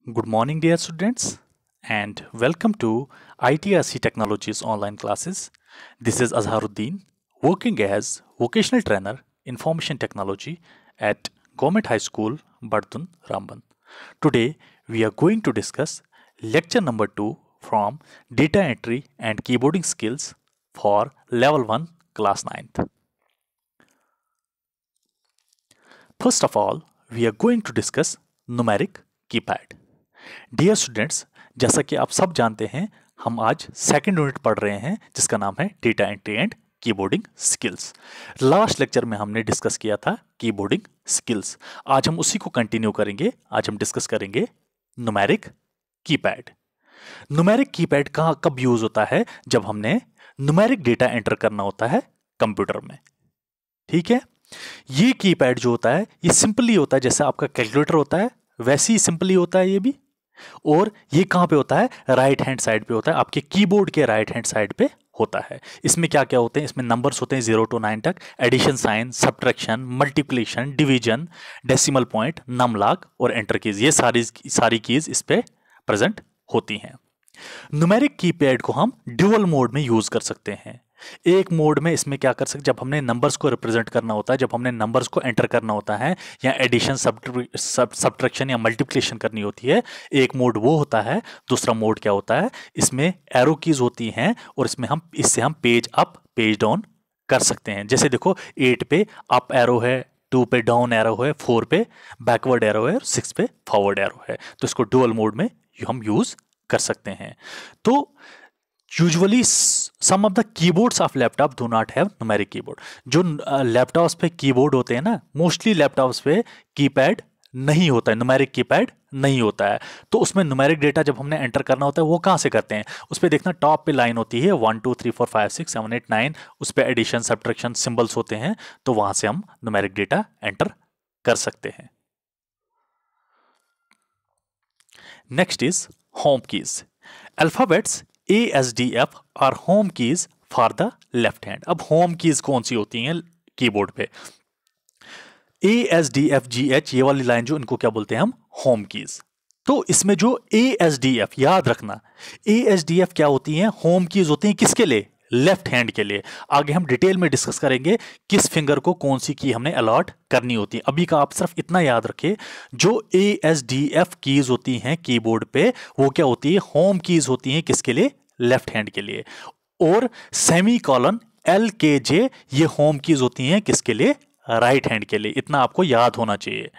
Good morning, dear students, and welcome to ITRC Technologies online classes. This is Azharuddin, working as vocational trainer information technology at Government High School, Bardun, Ramban. Today, we are going to discuss lecture number 2 from data entry and keyboarding skills for level 1 class 9th. First of all, we are going to discuss numeric keypad. Dear students, जैसा कि आप सब जानते हैं, हम आज second unit पढ़ रहे हैं जिसका नाम है data entry and keyboarding skills. Last lecture में हमने डिस्कस किया था कीबोर्डिंग स्किल्स। आज हम उसी को कंटिन्यू करेंगे। आज हम डिस्कस करेंगे न्यूमेरिक कीपैड। न्यूमेरिक कीपैड कहाँ कब यूज होता है? जब हमने न्यूमेरिक डेटा एंटर करना होता है कंप्यूटर में। ठीक है, ये कीपैड जो होता है ये सिंपली होता है, जैसे आपका कैलकुलेटर होता है वैसे ही सिंपली होता है ये भी। और ये कहां पे होता है? राइट हैंड साइड पे होता है, आपके कीबोर्ड के राइट हैंड साइड पे होता है। इसमें क्या क्या होते हैं? इसमें नंबर्स होते हैं 0 to 9 तक, addition sign, subtraction, multiplication, division, decimal point, num lock और एंटर कीज। ये सारी कीज इस पे प्रेजेंट होती हैं। न्यूमेरिक कीपैड को हम ड्यूअल मोड में यूज कर सकते हैं। एक मोड में इसमें क्या कर सकते, जब हमने नंबर्स को रिप्रेजेंट करना होता है, जब हमने नंबर्स को एंटर करना होता है, या एडिशन, सब्ट्रैक्शन या मल्टीप्लिकेशन करनी होती है, एक मोड वो होता है। दूसरा मोड क्या होता है? इसमें एरो कीज होती हैं और इससे हम पेज अप पेज डाउन कर सकते हैं। जैसे देखो 8 पे अप एरो है, 2 पे डाउन एरो है, 4 पे बैकवर्ड एरो है और 6 पे फॉरवर्ड एरो है। तो इसको डुअल मोड में हम यूज कर सकते हैं। तो usually some of the keyboards of laptop do not have numeric keyboard. जो लैपटॉप्स पे कीबोर्ड होते हैं ना, मोस्टली लैपटॉप्स पे कीपैड नहीं होता है, न्यूमेरिक कीपैड नहीं होता है। तो उसमें न्यूमेरिक डेटा जब हमने एंटर करना होता है वो कहाँ से करते हैं? उस पर देखना टॉप पे लाइन होती है 1 2 3 4 5 6 7 8 9, उस पर एडिशन सब्ट्रैक्शन सिंबल्स होते हैं, तो वहां से हम न्यूमेरिक डेटा एंटर कर सकते हैं। Next is home keys. Alphabets ASDF और home keys for the left hand. अब होम कीज कौन सी होती हैं कीबोर्ड पे? ASDFGH, ये वाली लाइन जो, इनको क्या बोलते हैं हम? Home keys. तो इसमें जो ASDF, याद रखना ASDF क्या होती हैं? होम कीज होती हैं किसके लिए? लेफ्ट हैंड के लिए। आगे हम डिटेल में डिस्कस करेंगे किस फिंगर को कौन सी की हमने अलॉट करनी होती है। अभी का आप सिर्फ इतना याद रखें, जो ASDF कीज होती हैं कीबोर्ड पे वो क्या होती है? होम कीज होती हैं किसके लिए? लेफ्ट हैंड के लिए। और सेमी कॉलन LKJ ये होम कीज होती हैं किसके लिए? राइट हैंड के लिए। इतना आपको याद होना चाहिए।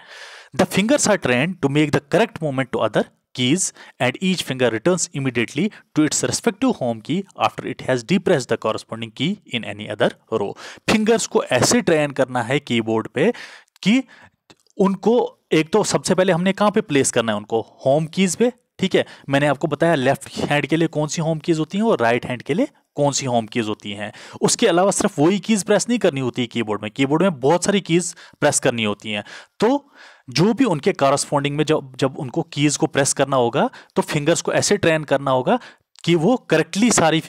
The fingers are trained to make the correct movement to other keys and each finger returns immediately to its respective home key after it has depressed the corresponding key in any other row। Fingers को ऐसे train करना है keyboard पे कि उनको एक तो सबसे पहले हमने कहां पे प्लेस करना है उनको? होम कीज पे। ठीक है, मैंने आपको बताया लेफ्ट हैंड के लिए कौन सी होम कीज होती हैं और राइट हैंड के लिए कौन सी होम कीज होती हैं। उसके अलावा सिर्फ वही कीज प्रेस नहीं करनी होती है कीबोर्ड में। कीबोर्ड में बहुत सारी कीज प्रेस करनी होती हैं। तो जो भी उनके कॉरस्पॉन्डिंग में जब उनको कीज को प्रेस करना होगा तो फिंगर्स को ऐसे ट्रेन करना होगा कि वो करेक्टली सारी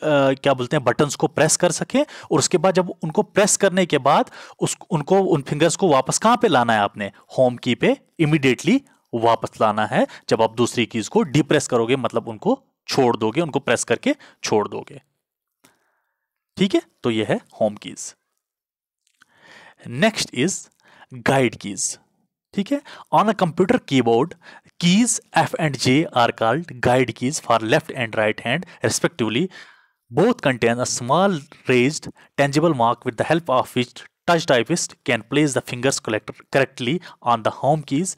क्या बोलते हैं बटन्स को प्रेस कर सके। और उसके बाद जब उनको प्रेस करने के बाद उन फिंगर्स को वापस कहां पे लाना है? आपने होम की पे इमीडिएटली वापस लाना है। जब आप दूसरी कीज को डिप्रेस करोगे, मतलब उनको छोड़ दोगे, उनको प्रेस करके छोड़ दोगे। ठीक है, तो ये है home keys. Next is guide keys. ठीक है, on a computer keyboard keys F and J are called guide keys for left and right hand respectively. Both contain a small raised tangible mark with the help of which touch typist can place the fingers correctly on the home keys.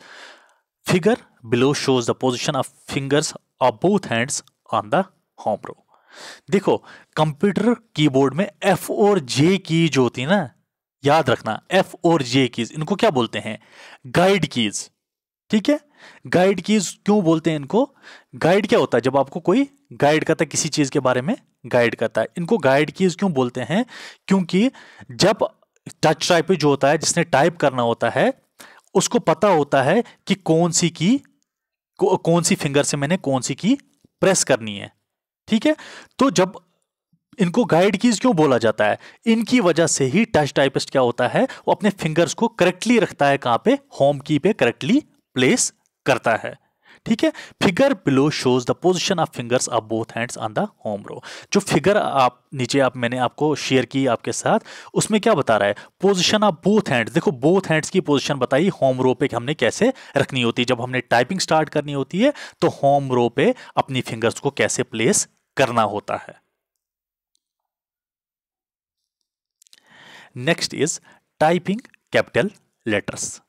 Figure below shows the position of fingers of both hands on the home row. देखो computer keyboard में F और J की जो होती है ना, याद रखना F और J कीज, इनको क्या बोलते हैं? Guide keys. ठीक है, गाइड कीज क्यों बोलते हैं इनको? गाइड क्या होता है? जब आपको कोई गाइड करता है किसी चीज के बारे में, गाइड करता है। इनको गाइड कीज क्यों बोलते हैं? क्योंकि जब टच टाइप जो होता है, जिसने टाइप करना होता है, उसको पता होता है कि कौन सी फिंगर से मैंने कौन सी की प्रेस करनी है। ठीक है, तो जब इनको गाइड कीज क्यों बोला जाता है? इनकी वजह से ही टच टाइपिस्ट क्या होता है, वो अपने फिंगर्स को करेक्टली रखता है कहां पे? होम की पे करेक्टली प्लेस करता है। ठीक है। Figure below shows the position of fingers of both hands on the home row. जो फिगर आप नीचे मैंने आपको शेयर की आपके साथ, उसमें क्या बता रहा है, पोजीशन ऑफ बोथ हैंड्स। देखो बोथ हैंड्स की पोजीशन बताई होम रो पे हमने कैसे रखनी होती है। जब हमने टाइपिंग स्टार्ट करनी होती है तो होम रो पे अपनी फिंगर्स को कैसे प्लेस करना होता है। Next is typing capital letters.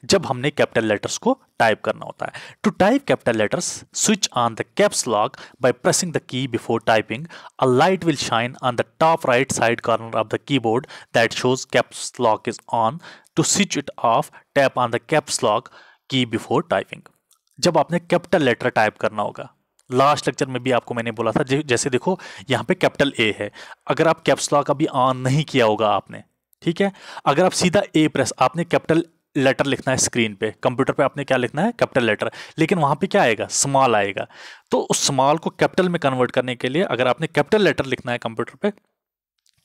जब हमने कैपिटल लेटर्स को टाइप करना होता है, to type capital letters switch on the caps lock by pressing the key before typing. A light will shine on the top right side corner of the keyboard that shows caps lock is on. To switch it off, tap on the caps lock key before typing. जब आपने capital letter type करना होगा, last lecture में भी आपको मैंने बोला था, जैसे देखो यहाँ पे कैपिटल ए है, अगर आप कैप्स लॉक अभी ऑन नहीं किया होगा आपने, ठीक है, अगर आप सीधा ए प्रेस, आपने कैपिटल लेटर लिखना है स्क्रीन पे, कंप्यूटर पे आपने क्या लिखना है, कैपिटल लेटर, लेकिन वहां पे क्या आएगा, स्मॉल आएगा। तो उस स्मॉल को कैपिटल में कन्वर्ट करने के लिए अगर आपने कैपिटल लेटर लिखना है कंप्यूटर पे,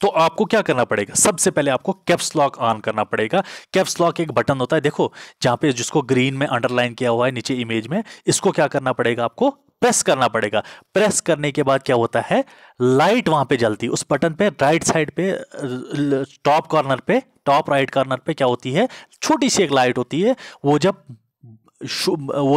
तो आपको क्या करना पड़ेगा, सबसे पहले आपको कैप्स लॉक ऑन करना पड़ेगा। कैप्स लॉक एक बटन होता है, देखो जहां पे, जिसको ग्रीन में अंडरलाइन किया हुआ है नीचे इमेज में, इसको क्या करना पड़ेगा, आपको प्रेस करना पड़ेगा। प्रेस करने के बाद क्या होता है, लाइट वहां पे जलती है उस बटन पे, राइट साइड पे, टॉप कॉर्नर पे, टॉप राइट कॉर्नर पे क्या होती है, छोटी सी एक लाइट होती है। वो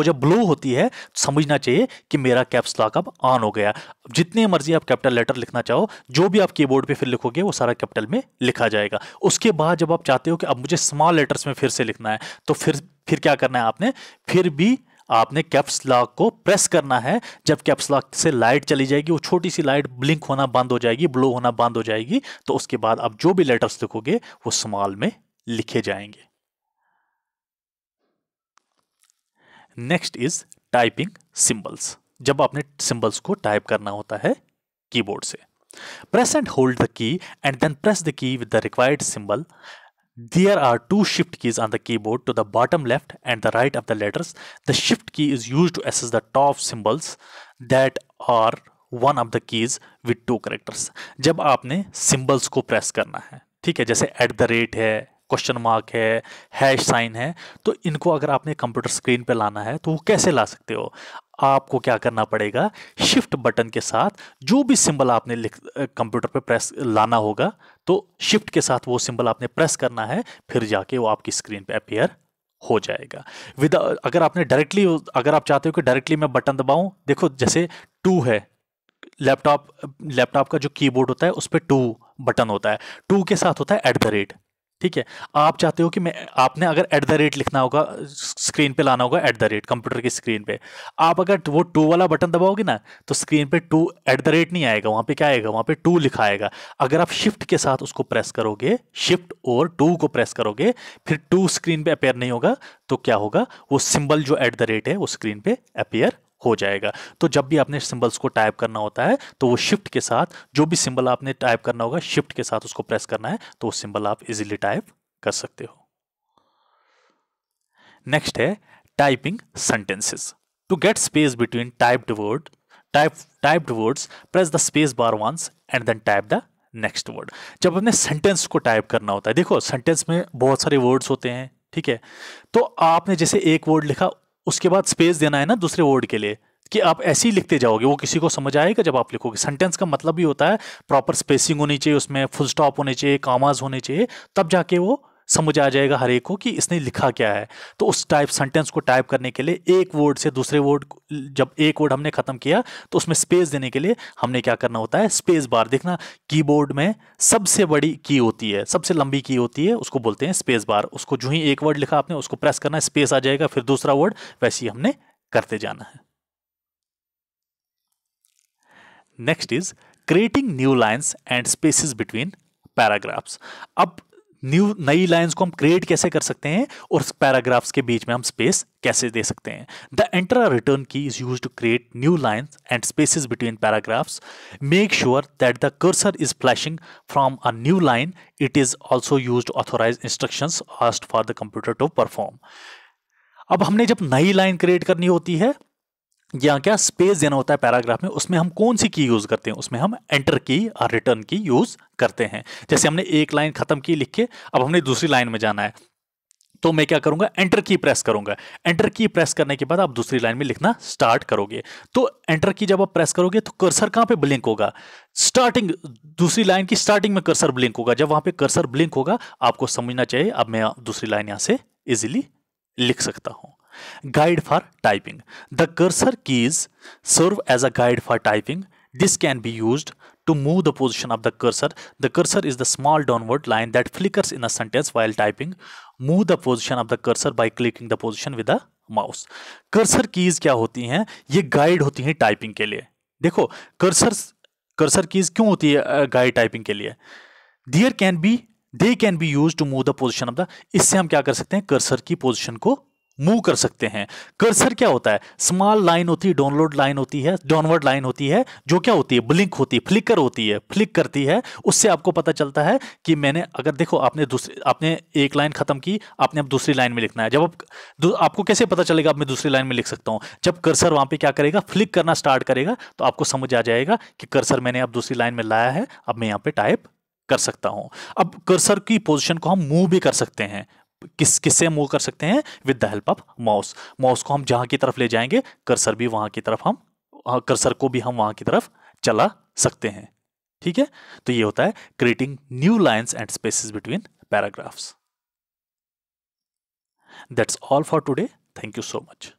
जब ब्लो होती है, समझना चाहिए कि मेरा कैप्स लॉक अब ऑन हो गया। जितने मर्जी आप कैपिटल लेटर लिखना चाहो, जो भी आप कीबोर्ड पे फिर लिखोगे वो सारा कैपिटल में लिखा जाएगा। उसके बाद जब आप चाहते हो कि अब मुझे स्मॉल लेटर्स में फिर से लिखना है, तो फिर क्या करना है आपने, फिर भी आपने कैप्स लॉक को प्रेस करना है। जब कैप्स लॉक से लाइट चली जाएगी, वो छोटी सी लाइट ब्लिंक होना बंद हो जाएगी, ब्लो होना बंद हो जाएगी, तो उसके बाद आप जो भी लेटर्स लिखोगे वो स्मॉल में लिखे जाएंगे। Next is typing symbols. जब आपने सिंबल्स को टाइप करना होता है कीबोर्ड से, press and hold the key and then press the key with the required symbol. There are two shift keys on the keyboard to the bottom left and the right of the letters. The shift key is used to access the top symbols that are one of the keys with two characters. जब आपने symbols को press करना है, ठीक है, जैसे @ है, question mark है, हैश साइन है, तो इनको अगर आपने कंप्यूटर स्क्रीन पे लाना है तो वो कैसे ला सकते हो, आपको क्या करना पड़ेगा, शिफ्ट बटन के साथ जो भी सिंबल आपने कंप्यूटर पे प्रेस लाना होगा, तो शिफ्ट के साथ वो सिंबल आपने प्रेस करना है, फिर जाके वो आपकी स्क्रीन पे अपीयर हो जाएगा। अगर आपने डायरेक्टली, अगर आप चाहते हो कि डायरेक्टली मैं बटन दबाऊं, देखो जैसे 2 है, लैपटॉप का जो कीबोर्ड होता है उस पर 2 बटन होता है, 2 के साथ होता है @ ठीक है। आप चाहते हो कि आपने अगर @ लिखना होगा, स्क्रीन पे लाना होगा कंप्यूटर की स्क्रीन पे, आप अगर वो 2 वाला बटन दबाओगे ना, तो स्क्रीन पे 2 @ नहीं आएगा, वहां पे क्या आएगा, वहां पे 2 लिखा आएगा। अगर आप शिफ्ट के साथ उसको प्रेस करोगे, शिफ्ट और 2 को प्रेस करोगे, फिर 2 स्क्रीन पे अपीयर नहीं होगा, तो क्या होगा, वो सिंबल जो @ है वो स्क्रीन पे अपीयर हो जाएगा। तो जब भी आपने सिंबल्स को टाइप करना होता है, तो वो शिफ्ट के साथ, जो भी सिंबल आपने टाइप करना होगा, शिफ्ट के साथ उसको प्रेस करना है, तो वो सिंबल आप इजीली टाइप कर सकते हो। नेक्स्ट है typing sentences. To get space between typed words, press the space bar once and then type the next word. जब हमने सेंटेंस को टाइप करना होता है, देखो सेंटेंस में बहुत सारे वर्ड्स होते हैं, ठीक है, तो आपने जैसे एक वर्ड लिखा, उसके बाद स्पेस देना है ना दूसरे वर्ड के लिए, कि आप ऐसे ही लिखते जाओगे, वो किसी को समझ आएगा जब आप लिखोगे। सेंटेंस का मतलब भी होता है प्रॉपर स्पेसिंग होनी चाहिए, उसमें फुल स्टॉप होने चाहिए, कॉमास होने चाहिए, तब जाके वो समझ आ जाएगा हर एक को कि इसने लिखा क्या है। तो उस टाइप सेंटेंस को टाइप करने के लिए एक वर्ड से दूसरे वर्ड, जब एक वर्ड हमने खत्म किया तो उसमें स्पेस देने के लिए हमने क्या करना होता है, स्पेस बार। देखना कीबोर्ड में सबसे बड़ी की होती है, सबसे लंबी की होती है, उसको बोलते हैं स्पेस बार। उसको जो ही एक वर्ड लिखा आपने, उसको प्रेस करना है, स्पेस आ जाएगा, फिर दूसरा वर्ड, वैसे ही हमने करते जाना है। Next is creating new lines and spaces between paragraphs. अब नई लाइंस को हम क्रिएट कैसे कर सकते हैं और पैराग्राफ्स के बीच में हम स्पेस कैसे दे सकते हैं। The enter return key is used to create new lines and spaces between paragraphs. Make sure that the cursor is flashing from a new line. It is also used to authorise instructions asked for the computer to perform. अब हमने जब नई line create करनी होती है, या क्या space देना होता है पैराग्राफ में, उसमें हम कौन सी की यूज करते हैं, उसमें हम एंटर की और रिटर्न की यूज करते हैं। जैसे हमने एक लाइन खत्म की लिख के, अब हमने दूसरी लाइन में जाना है, तो मैं क्या करूंगा, एंटर की प्रेस करूंगा। एंटर की प्रेस करने के बाद आप दूसरी लाइन में लिखना स्टार्ट करोगे। तो एंटर की जब आप प्रेस करोगे तो कर्सर कहां पे ब्लिंक होगा, स्टार्टिंग, दूसरी लाइन की स्टार्टिंग में कर्सर ब्लिंक होगा। जब वहां पे कर्सर ब्लिंक होगा आपको समझना चाहिए अब मैं दूसरी लाइन यहां से इजीली लिख सकता हूं। Guide for typing, the cursor keys serve as a guide for typing. This can be used to move the position of the cursor. The cursor is the small downward line that flickers in a sentence while typing. Move the position of the cursor by clicking the position with the mouse. Cursor keys क्या होती हैं, ये guide होती हैं typing के लिए। देखो cursor keys क्यों होती है गाइड टाइपिंग के लिए, they can be use to move the position of the, इससे हम क्या कर सकते हैं, कर्सर की पोजिशन को मूव कर सकते हैं। कर्सर क्या होता है, स्मॉल लाइन होती है, डाउनलोड लाइन होती है, डाउनवर्ड लाइन होती है, जो क्या होती है, ब्लिंक होती है, फ्लिकर होती है, फ्लिक करती है। उससे आपको पता चलता है कि मैंने, अगर देखो आपने एक लाइन खत्म की, आपने अब दूसरी लाइन में लिखना है। जब आपको कैसे पता चलेगा अब मैं दूसरी लाइन में लिख सकता हूं, जब कर्सर वहां पे क्या करेगा, फ्लिक करना स्टार्ट करेगा, तो आपको समझ आ जाएगा कि कर्सर मैंने अब दूसरी लाइन में लाया है, अब मैं यहां पे टाइप कर सकता हूं। अब कर्सर की पोजीशन को हम मूव भी कर सकते हैं। किससे मूव कर सकते हैं, with the help of mouse. Mouse को हम जहां की तरफ ले जाएंगे कर्सर भी वहां की तरफ हम, कर्सर को भी हम वहां की तरफ चला सकते हैं। ठीक है, तो ये होता है creating new lines and spaces between paragraphs. That's all for today, thank you so much.